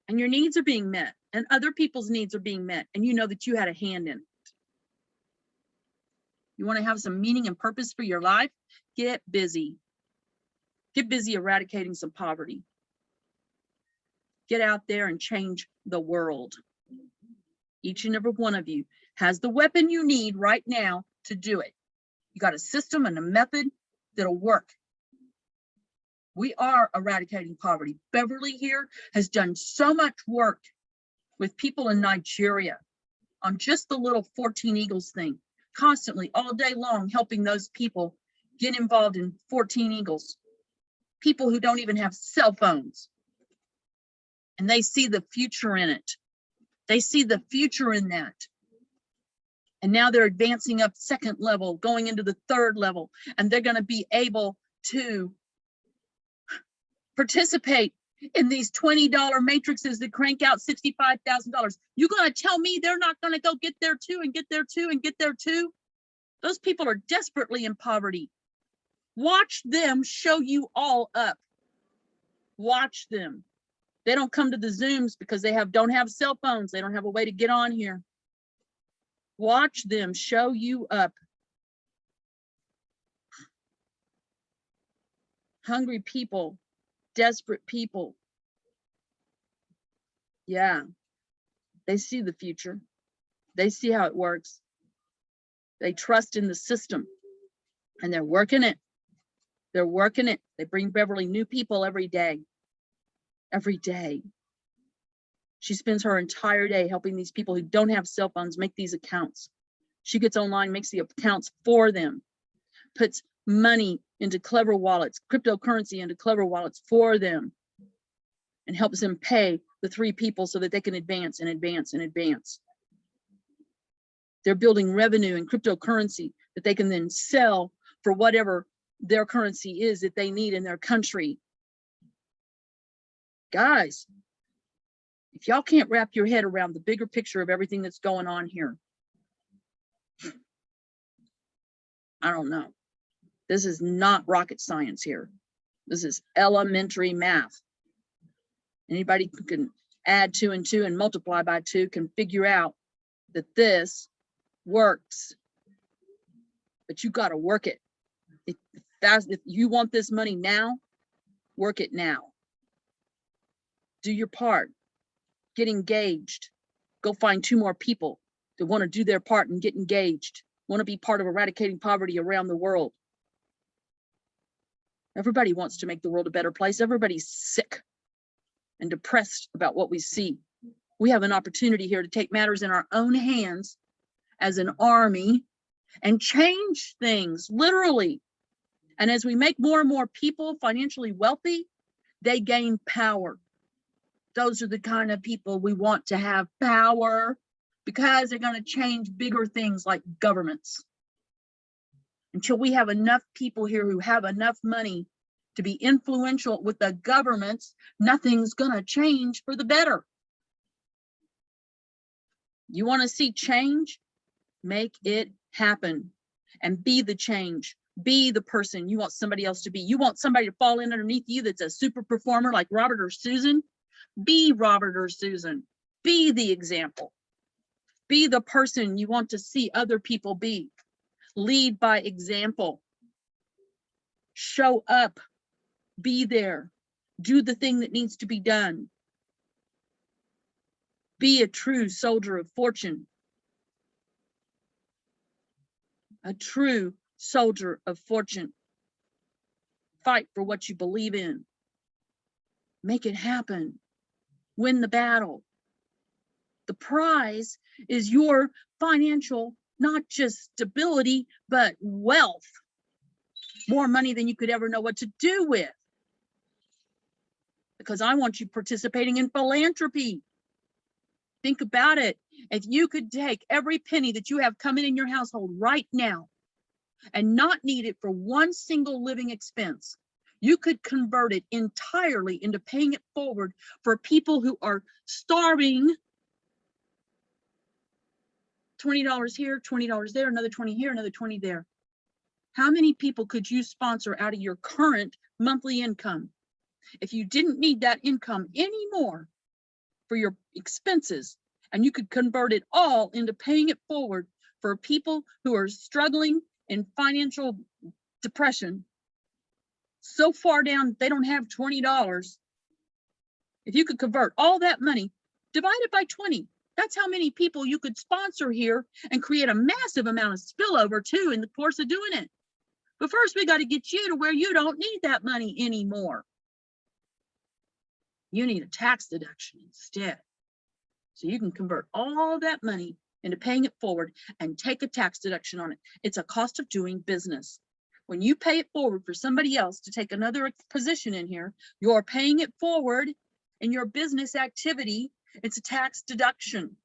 And your needs are being met, and other people's needs are being met, and you know that you had a hand in it. You want to have some meaning and purpose for your life? Get busy. Get busy eradicating some poverty. Get out there and change the world. Each and every one of you has the weapon you need right now to do it. You got a system and a method that'll work. We are eradicating poverty. Beverly here has done so much work with people in Nigeria on just the little 14 Eagles thing, constantly all day long helping those people get involved in 14 Eagles. People who don't even have cell phones. And they see the future in it. They see the future in that. And now they're advancing up second level, going into the third level, and they're going to be able to participate in these $20 matrices that crank out $65,000. You gonna tell me they're not gonna go get there too and get there too and get there too? Those people are desperately in poverty. Watch them show you all up. Watch them. They don't come to the Zooms because they don't have cell phones. They don't have a way to get on here. Watch them show you up. Hungry people, desperate people. Yeah, they see the future. They see how it works. They trust in the system, and they're working it. They're working it. They bring Beverly new people every day. Every day. She spends her entire day helping these people who don't have cell phones make these accounts. She gets online, makes the accounts for them, puts money into clever wallets, cryptocurrency into clever wallets for them, and helps them pay the 3 people so that they can advance and advance and advance. They're building revenue in cryptocurrency that they can then sell for whatever their currency is that they need in their country. Guys, if y'all can't wrap your head around the bigger picture of everything that's going on here, I don't know. This is not rocket science here. This is elementary math. Anybody who can add 2 and 2 and multiply by 2 can figure out that this works. But you got to work it. If you want this money now, work it now. Do your part. Get engaged. Go find 2 more people that want to do their part and get engaged. Want to be part of eradicating poverty around the world. Everybody wants to make the world a better place. Everybody's sick and depressed about what we see. We have an opportunity here to take matters in our own hands as an army and change things, literally. And as we make more and more people financially wealthy, they gain power. Those are the kind of people we want to have power, because they're going to change bigger things like governments. Until we have enough people here who have enough money to be influential with the governments, nothing's going to change for the better. You want to see change? Make it happen and be the change. Be the person you want somebody else to be. You want somebody to fall in underneath you that's a super performer like Robert or Susan? Be Robert or Susan. Be the example. Be the person you want to see other people be. Lead by example. Show up. Be there. Do the thing that needs to be done. Be a true soldier of fortune. A true soldier of fortune. Fight for what you believe in. Make it happen. Win the battle. The prize is your financial, not just stability, but wealth. more money than you could ever know what to do with. Because I want you participating in philanthropy. Think about it. If you could take every penny that you have coming in your household right now and not need it for one single living expense, you could convert it entirely into paying it forward for people who are starving. $20 here, $20 there, another 20 here, another 20 there. How many people could you sponsor out of your current monthly income? If you didn't need that income anymore for your expenses, and you could convert it all into paying it forward for people who are struggling in financial depression, so far down they don't have $20. If you could convert all that money, divide it by 20, that's how many people you could sponsor here and create a massive amount of spillover too in the course of doing it. But first, we got to get you to where you don't need that money anymore. You need a tax deduction instead. So you can convert all that money into paying it forward and take a tax deduction on it. It's a cost of doing business. When you pay it forward for somebody else to take another position in here, you're paying it forward in your business activity. It's a tax deduction.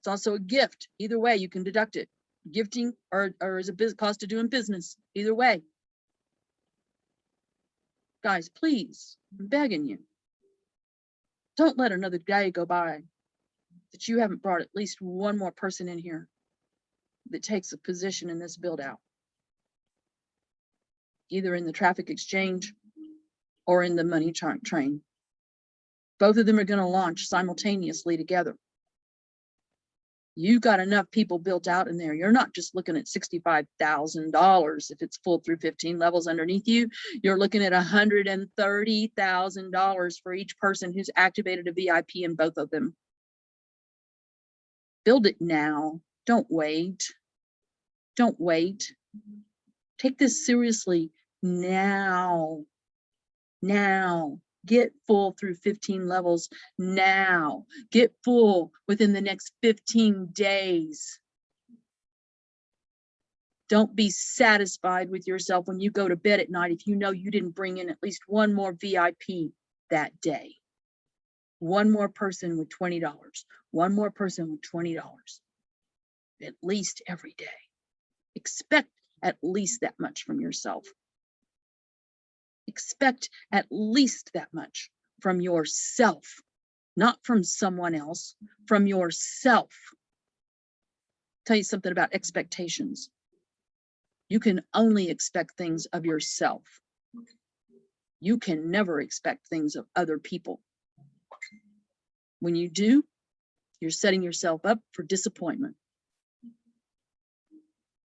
It's also a gift. Either way, you can deduct it. Gifting or as a cost of doing business. Either way. Guys, please, I'm begging you. Don't let another day go by that you haven't brought at least one more person in here that takes a position in this build out. Either in the traffic exchange or in the money train. Both of them are going to launch simultaneously together. You got enough people built out in there. You're not just looking at $65,000 if it's full through 15 levels underneath you. You're looking at $130,000 for each person who's activated a VIP in both of them. Build it now. Don't wait. Don't wait. Take this seriously now. Now. Get full through 15 levels now. Get full within the next 15 days. Don't be satisfied with yourself when you go to bed at night if you know you didn't bring in at least one more VIP that day. One more person with $20. One more person with $20. At least every day. Expect at least that much from yourself. Expect at least that much from yourself, not from someone else, from yourself. Tell you something about expectations. You can only expect things of yourself. You can never expect things of other people. When you do, you're setting yourself up for disappointment.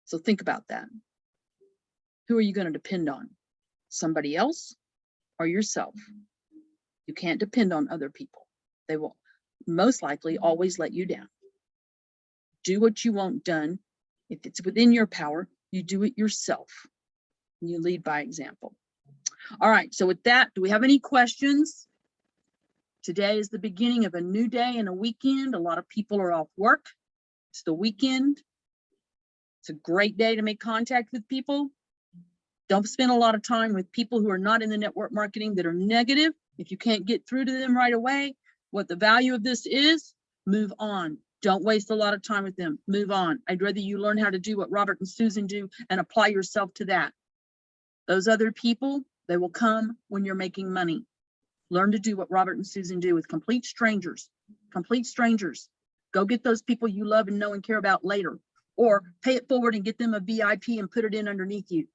So think about that. Who are you going to depend on? Somebody else or yourself? You can't depend on other people. They will most likely always let you down. Do what you want done. If it's within your power, you do it yourself. You lead by example. All right, so with that, do we have any questions? Today is the beginning of a new day and a weekend. A lot of people are off work. It's the weekend. It's a great day to make contact with people. Don't spend a lot of time with people who are not in the network marketing that are negative. If you can't get through to them right away, what the value of this is, move on. Don't waste a lot of time with them. Move on. I'd rather you learn how to do what Robert and Susan do and apply yourself to that. Those other people, they will come when you're making money. Learn to do what Robert and Susan do with complete strangers. Complete strangers. Go get those people you love and know and care about later. Or pay it forward and get them a VIP and put it in underneath you.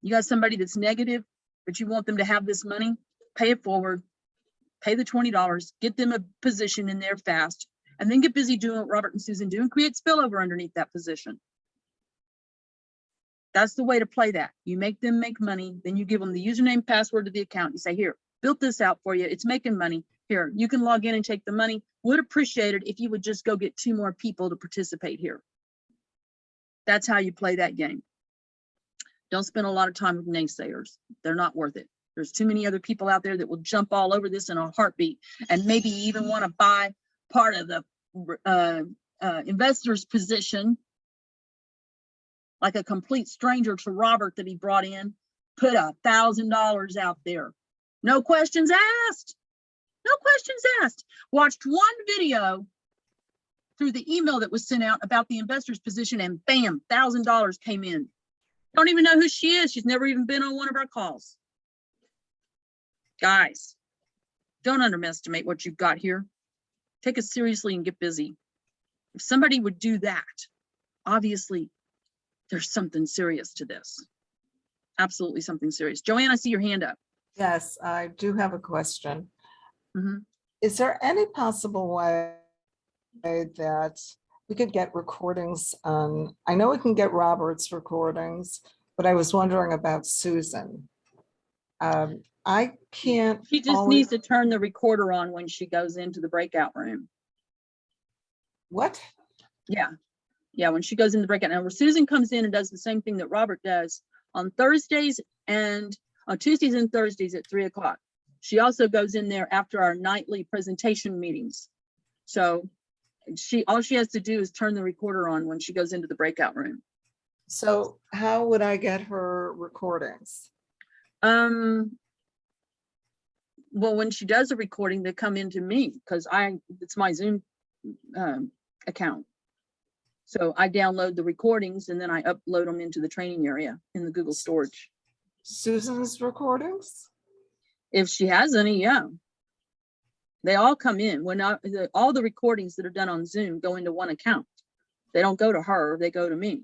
You got somebody that's negative, but you want them to have this money, pay it forward, pay the $20, get them a position in there fast, and then get busy doing what Robert and Susan do and create spillover underneath that position. That's the way to play that. You make them make money, then you give them the username, password to the account. You say, here, built this out for you. It's making money. Here, you can log in and take the money. Would appreciate it if you would just go get 2 more people to participate here. That's how you play that game. Don't spend a lot of time with naysayers. They're not worth it. There's too many other people out there that will jump all over this in a heartbeat and maybe even want to buy part of the investor's position like a complete stranger to Robert that he brought in, put $1,000 out there. No questions asked. No questions asked. Watched one video through the email that was sent out about the investor's position, and bam, $1,000 came in. Don't even know who she is. She's never even been on one of our calls. Guys, don't underestimate what you've got here. Take it seriously and get busy. If somebody would do that, obviously there's something serious to this. Absolutely something serious. Joanne, I see your hand up. Yes, I do have a question. Mhm. Is there any possible way that we could get recordings on, I know we can get Robert's recordings, but I was wondering about Susan. I can't. She just always- needs to turn the recorder on when she goes into the breakout room. What? Yeah. Yeah, when she goes in the breakout. Now, where Susan comes in and does the same thing that Robert does on Thursdays and on Tuesdays and Thursdays at 3 o'clock. She also goes in there after our nightly presentation meetings. So all she has to do is turn the recorder on when she goes into the breakout room. So how would I get her recordings? Well, when she does a recording, they come into me because it's my Zoom account. So I download the recordings and then I upload them into the training area in the Google storage. Susan's recordings? If she has any, yeah. They all come in. All the recordings that are done on Zoom go into one account. They don't go to her, they go to me.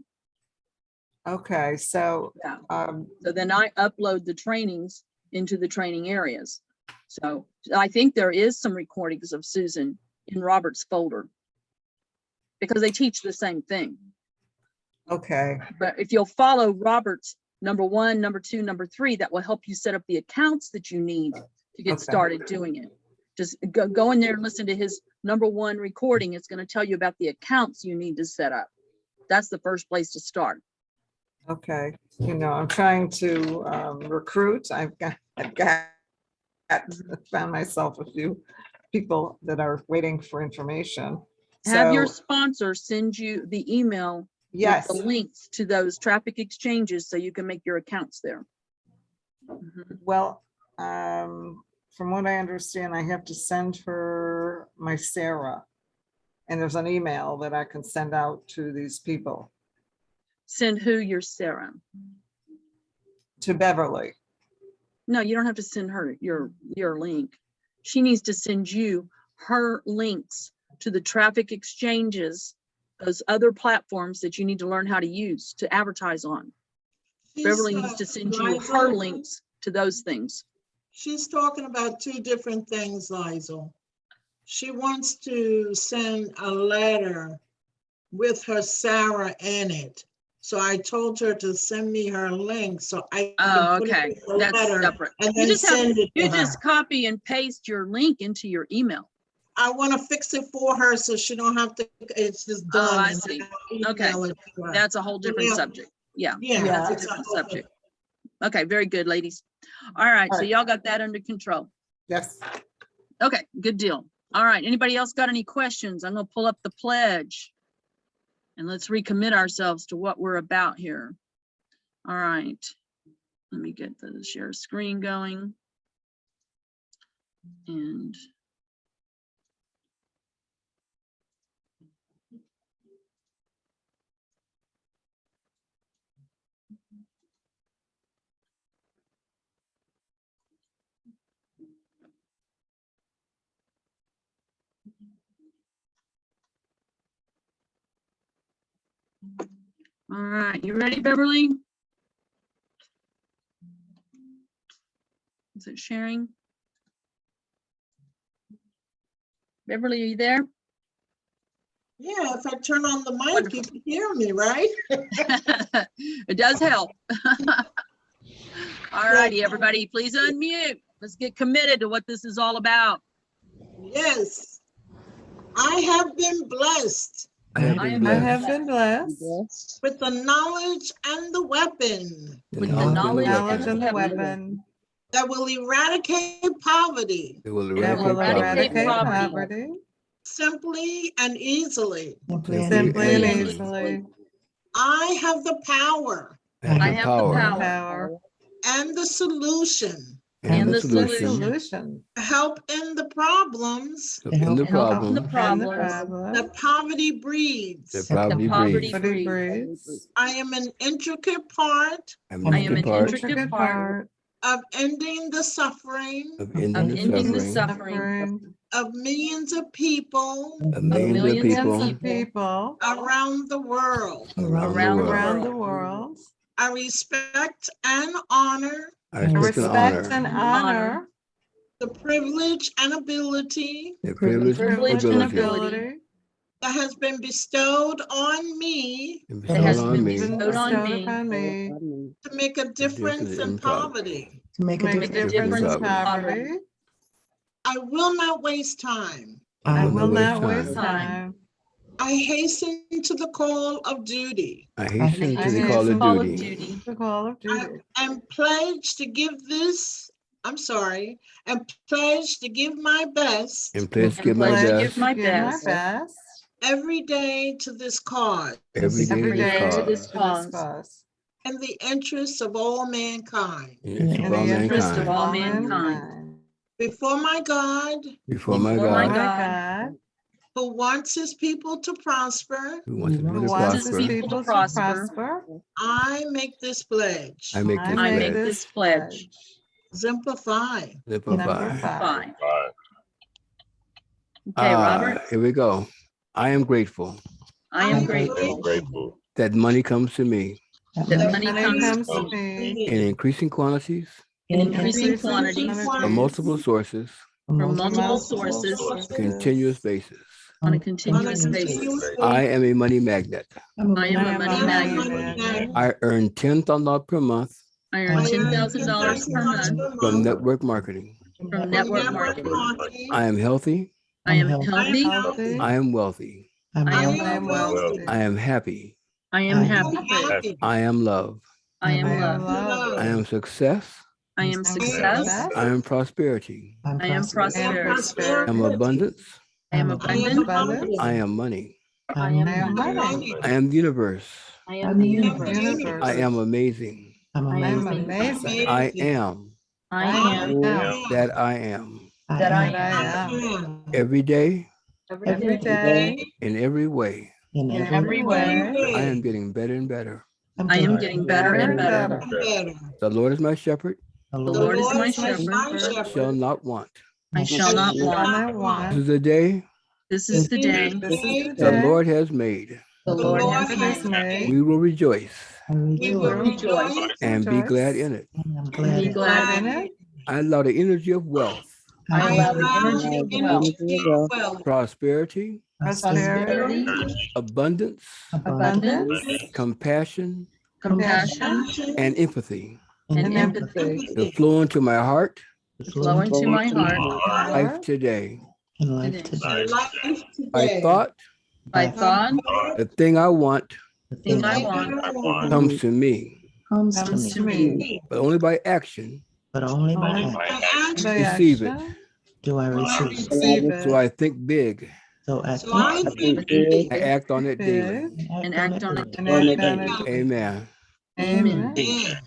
Okay, so Yeah. So then I upload the trainings into the training areas. So I think there is some recordings of Susan in Robert's folder because they teach the same thing. okay, But if you'll follow Robert's number 1, number 2, number 3, that will help you set up the accounts that you need to get Okay. started doing it. Just go in there and listen to his number 1 recording. It's going to tell you about the accounts you need to set up. That's the first place to start. okay. You know, I'm trying to recruit. I've found myself a few people that are waiting for information. Have your So, sponsor send you the email yes, with the links to those traffic exchanges so you can make your accounts there. Mhm. well, from what I understand, I have to send her my Sarah. And there's an email that I can send out to these people, Send who your Sarah? to Beverly. No, you don't have to send her your link. She needs to send you her links to the traffic exchanges, those other platforms that you need to learn how to use to advertise on. Beverly needs to send you her links to those things. She's talking about 2 different things, Lizel. She wants to send a letter with her Sarah in it. So I told her to send me her link so I Oh, can put okay. it in the That's letter separate. and You then just have, send it you to her. just copy and paste your link into your email. I want to fix it for her so she don't have to, it's just done. Oh, I and see. then I'll Okay. email it to her. That's a whole different Yeah. subject. Yeah. Yeah. That's a it's different whole subject. Okay, very good, ladies. All right, so All right. y'all got that under control. Yes, Okay, good deal. All right, anybody else got any questions? I'm gonna pull up the pledge. And let's recommit ourselves to what we're about here. All right. Let me get the share screen going. And all right, you ready, Beverly? Is it sharing? Beverly, are you there? Yeah, if I turn on the mic, you can hear me, right? It does help. All righty, everybody, please unmute. Let's get committed to what this is all about. Yes. I have been blessed I have I been am I blessed. have been blessed. with the knowledge and the weapon With the knowledge and knowledge Knowledge and and the the weapon. weapon that will eradicate poverty It will That that will eradicate eradicate poverty. poverty simply and easily. simply and and easily. I have the power I have I the have the power power Power and the solution and the the solution solution. to help end the problems to end the help in problem the And the problems problem. that poverty breeds. that that poverty poverty breeds. breeds. I am an intricate part I'm I an am an part intricate part of ending the suffering of of ending the ending the suffering suffering of millions of people of millions of millions of people Millions of people around the world. around the around the world. around the world. world. I respect and honor I respect and Respect and honor honor. the privilege and ability the privilege and privilege and ability ability that has been bestowed on me and that has bestowed been on me Been bestowed on bestowed me upon me. to make a difference in in poverty. To make Make a make a difference difference in in poverty. I will not waste time. I will will not not waste waste time. time. I hasten to the call of duty. I hasten I to the hasten call to of call of duty. duty. The call of I duty. am pledged to give this, I'm sorry, am pledged to give my best And pledge to And give my pledge to best give my Give my best best. every day to this cause every day Every to day this to to this cause this cause. cause. in the interests of all mankind. in the interest In of the all interest of mankind. all all mankind. mankind. Before my God, Before my Before my God, God, who wants his people to prosper, who wants Who people to wants his his prosper, people people to to prosper, prosper. I make this pledge. I make I this I make make pledge. this pledge. Exemplify. Simplify. Fine. Five. Okay, Robert, Here we go. I am grateful I am I'm grateful I'm grateful. that money comes to me that money Money comes comes to to me in increasing quantities in in increasing increasing quantities from multiple sources from multiple multiple multiple sources on a continuous basis. on a On a continuous continuous basis. I am a money magnet. I am I a am money a magnet. magnet. I earn $10,000 per month I earn I earn $10,000 per month from network marketing. from network marketing. I am healthy. I am healthy. healthy. Healthy. I am wealthy. I'm I am healthy. I am wealthy. I am happy. I am I am happy. happy. I am love. I am I am love. love. I am success. I am I am success. success. I am prosperity. I'm I am prosperous. I am prosperity. I am abundance. I am I'm I am abundant. abundance. I am money. I I am am money. money. I am the universe. I am the universe. Universe. I am amazing. I'm I I am amazing. amazing. I am I I am am that I am. that I that I am am. Every day, Every day, in every way, In in every every way, I am getting better and better. I am getting better and better. Better. The Lord is my shepherd. The The Lord Lord is Lord my is my shepherd. Shall not want. I shall not shall want. not This want. is the day This is the day This is the the day Lord has made. the the Lord Lord has Lord has made. made. We will rejoice and We We will rejoice and be glad in it. I'm and glad be in glad in in it. it. I allow the energy of wealth, I I allow am the energy of wealth, wealth, prosperity, Prosperity, prosperity, abundance, abundance abundance, compassion, compassion, and empathy and and empathy empathy. to flow into my heart to flow into my heart life today. in life today. today. life I today. thought By thought, the thing I want The thing thing I I want comes to me, comes to Comes to me, me. but only by action but only by Only act by receive it. action, do I receive it. receive So it. I think big So I So I think think and act on it daily. Big and act on it. and act on it. Amen. Amen. yeah,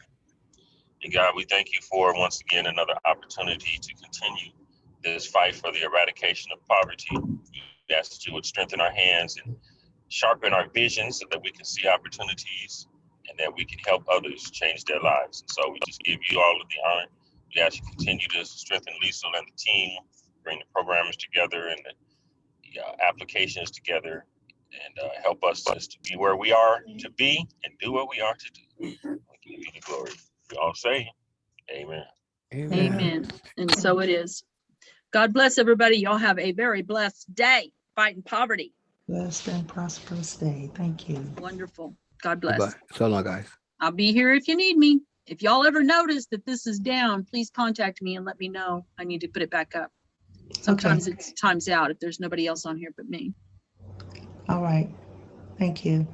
And God, we thank you for once again another opportunity to continue this fight for the eradication of poverty. We ask that you would strengthen our hands and sharpen our vision so that we can see opportunities and that we can help others change their lives. And so we just give you all of the honor. We ask you to continue to strengthen Lisa and the team, bring the programmers together and the applications together, and help us just to be where we are to be and do what we are to do. We give you the glory. We all say, Amen. Amen. Amen. And so it is. God bless everybody. Y'all have a very blessed day fighting poverty. blessed and prosperous day. Thank you. Wonderful. God Bye. bless. So long, guys. I'll be here if you need me. If y'all ever notice that this is down, please contact me and let me know. I need to put it back up. Sometimes it's times out if there's nobody else on here but me. All right. Thank you.